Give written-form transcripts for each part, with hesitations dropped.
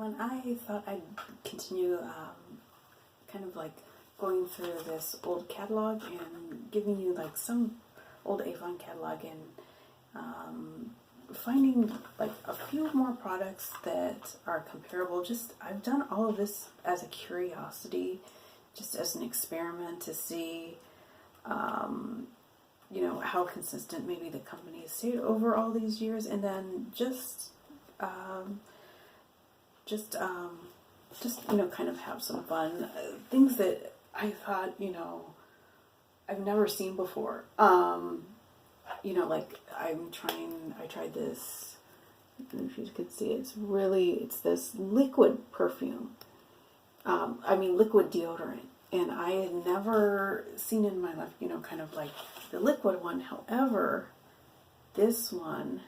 everyone. I thought I'd continue kind of like going through this old catalog and giving you like some old Avon catalog and finding like a few more products that are comparable. Just I've done all of this as a curiosity, just as an experiment to see you know, how consistent maybe the company has stayed over all these years, and then just you know, kind of have some fun things that I thought, you know, I've never seen before. You know, like I tried this, I don't know if you can see it, it's this liquid perfume, liquid deodorant, and I had never seen it in my life, you know, kind of like the liquid one. However, this one,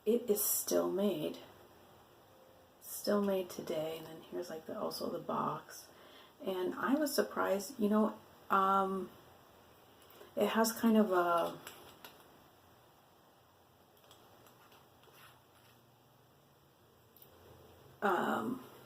it is still made today. And then here's like also the box, and I was surprised, you know, it has kind of a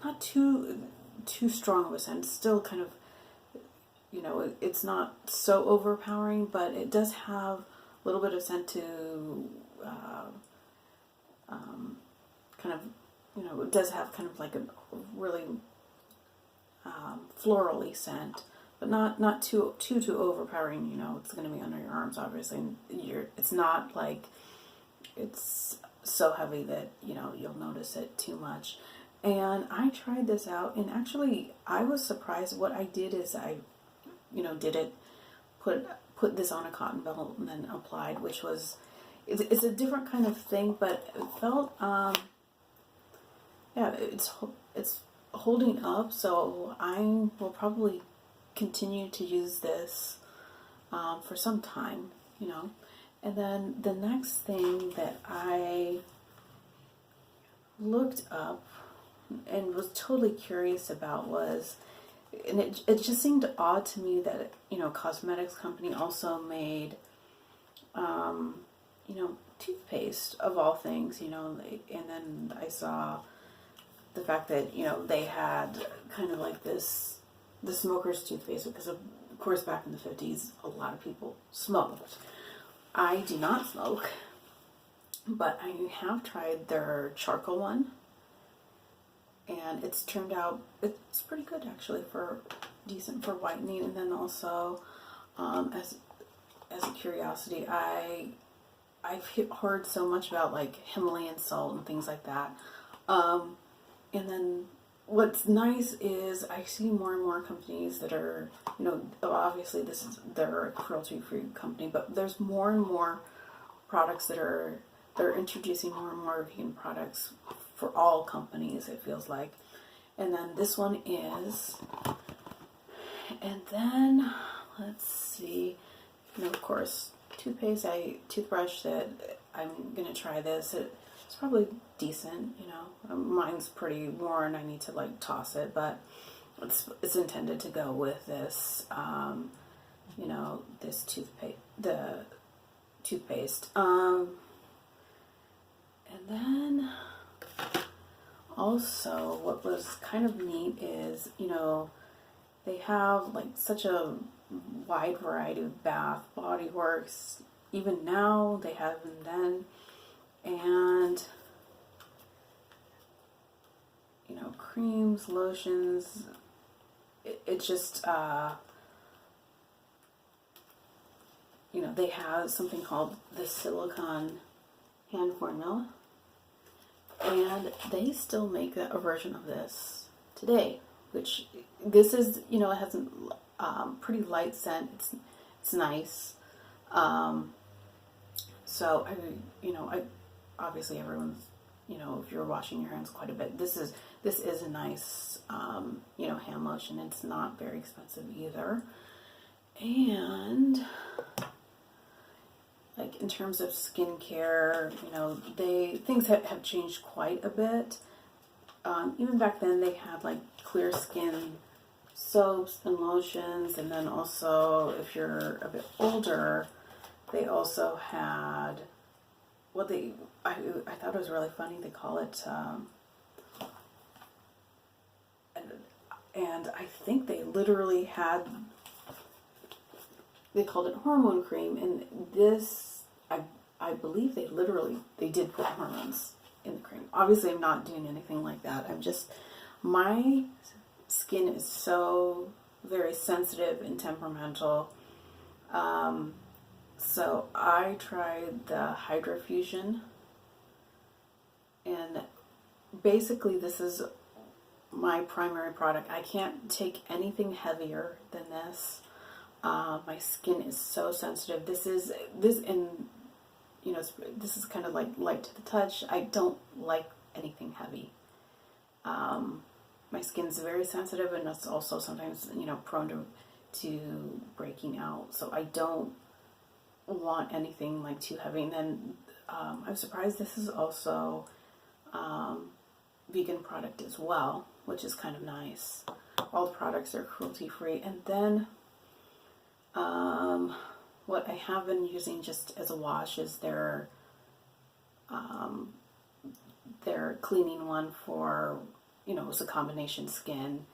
not too strong of a scent. It's still kind of, you know, it's not so overpowering, but it does have a little bit of scent to kind of, you know, it does have kind of like a really florally scent, but not too overpowering. You know, it's going to be under your arms, obviously, and it's not like it's so heavy that, you know, you'll notice it too much. And I tried this out, and actually I was surprised. What I did is I, you know, put this on a cotton belt and then applied, which was, it's a different kind of thing, but it felt, yeah, it's holding up. So I will probably continue to use this for some time, you know. And then the next thing that I looked up and was totally curious about was, and it just seemed odd to me that, you know, a cosmetics company also made, you know, toothpaste of all things, you know. And then I saw the fact that, you know, they had kind of like the smoker's toothpaste, because of course back in the 50s a lot of people smoked. I do not smoke, but I have tried their charcoal one, and it's turned out, it's pretty good actually, decent for whitening. And then also, as a curiosity, I've heard so much about like Himalayan salt and things like that. And then what's nice is I see more and more companies that are, you know, obviously they're a cruelty-free company, but there's more and more products they're introducing more and more vegan products for all companies, it feels like. And then this one is, and then let's see, you know, of course, toothbrush that I'm gonna try this. It's probably decent, you know. Mine's pretty worn. I need to like toss it, but it's intended to go with this, you know, this toothpaste. And then also what was kind of neat is, you know, they have like such a wide variety of bath, body works, even now, they have them then, and, you know, creams, lotions. It just, you know, they have something called the silicone hand formula, and they still make a version of this today, which this is, you know, it has a pretty light scent. It's nice. So I obviously everyone's, you know, if you're washing your hands quite a bit, this is a nice, you know, hand lotion. It's not very expensive either. And like in terms of skincare, you know, things have changed quite a bit. Even back then they had like Clearskin soaps and lotions, and then also if you're a bit older, they also had what I thought it was really funny. They call it and I think they literally had, they called it hormone cream, and this, I believe they did put hormones in the cream. Obviously, I'm not doing anything like that. I'm just, my skin is so very sensitive and temperamental. So I tried the Hydra Fusion, and basically this is my primary product. I can't take anything heavier than this. My skin is so sensitive. This is kind of like light to the touch. I don't like anything heavy. My skin's very sensitive, and it's also sometimes, prone to breaking out. So I don't want anything like too heavy. And then I'm surprised this is also vegan product as well, which is kind of nice. All the products are cruelty free. And then what I have been using just as a wash is their cleaning one for, it's a combination skin.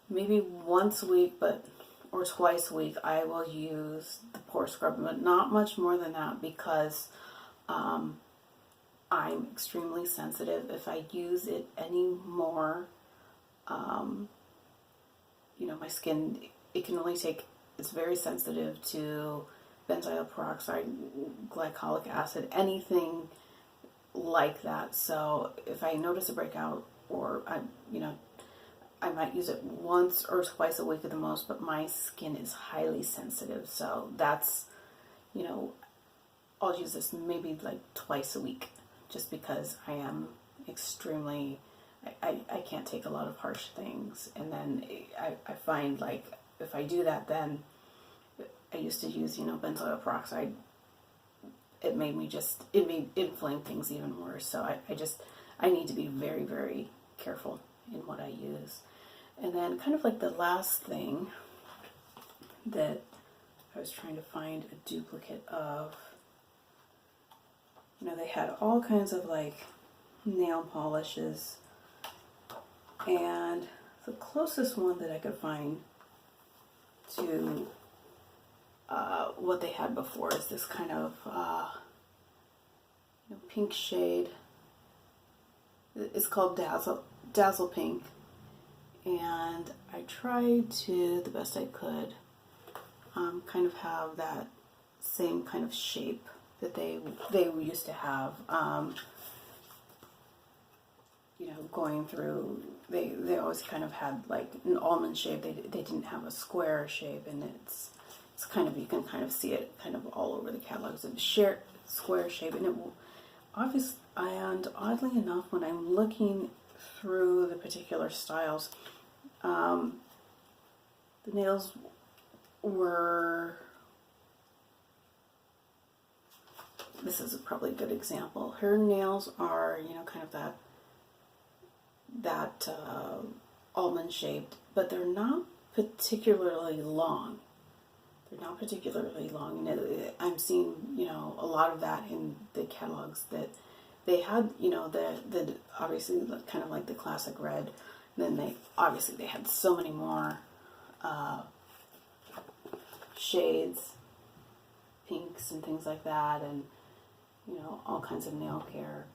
Maybe once a week, or twice a week, I will use the pore scrub, but not much more than that, because I'm extremely sensitive. If I use it any more, my skin, it can only take, it's very sensitive to benzoyl peroxide, glycolic acid, anything like that. So if I notice a breakout, or I might use it once or twice a week at the most, but my skin is highly sensitive. So that's, I'll use this maybe like twice a week, just because I am extremely, I can't take a lot of harsh things. And then I find, like, if I do that, then I used to use, benzoyl peroxide. It made inflame things even worse. So I need to be very, very careful in what I use. And then kind of like the last thing that I was trying to find a duplicate of, they had all kinds of like nail polishes, and the closest one that I could find to what they had before is this kind of pink shade. It's called Dazzle Pink, and I tried to, the best I could, kind of have that same kind of shape that they used to have. Going through, they always kind of had like an almond shape. They didn't have a square shape, and it's kind of, you can kind of see it kind of all over the catalogs. It's a square shape, and it obviously, and oddly enough, when I'm looking through the particular styles, the nails were, this is probably a good example. Her nails are, kind of that almond shaped, but they're not particularly long. And I'm seeing, a lot of that in the catalogs that they had, the obviously kind of like the classic red. And then they had so many more shades, pinks and things like that, and all kinds of nail care.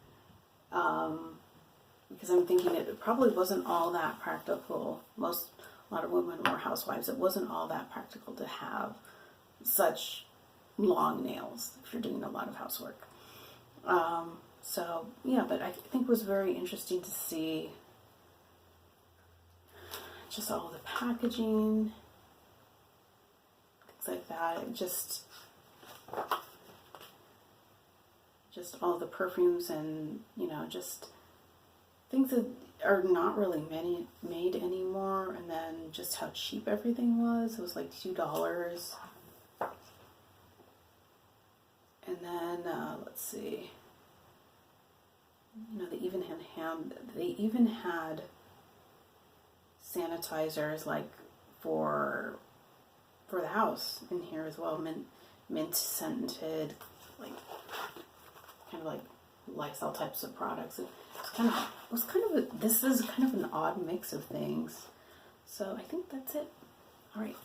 Because I'm thinking it probably wasn't all that practical. A lot of women were housewives. It wasn't all that practical to have such long nails if you're doing a lot of housework. So yeah, but I think it was very interesting to see just all the packaging, things like that. Just all the perfumes, and just things that are not really made anymore, and then just how cheap everything was. It was like $2. And then let's see, they even had sanitizers like for the house in here as well, mint scented, like kind of like Lysol types of products. This is kind of an odd mix of things. So I think that's it. All right.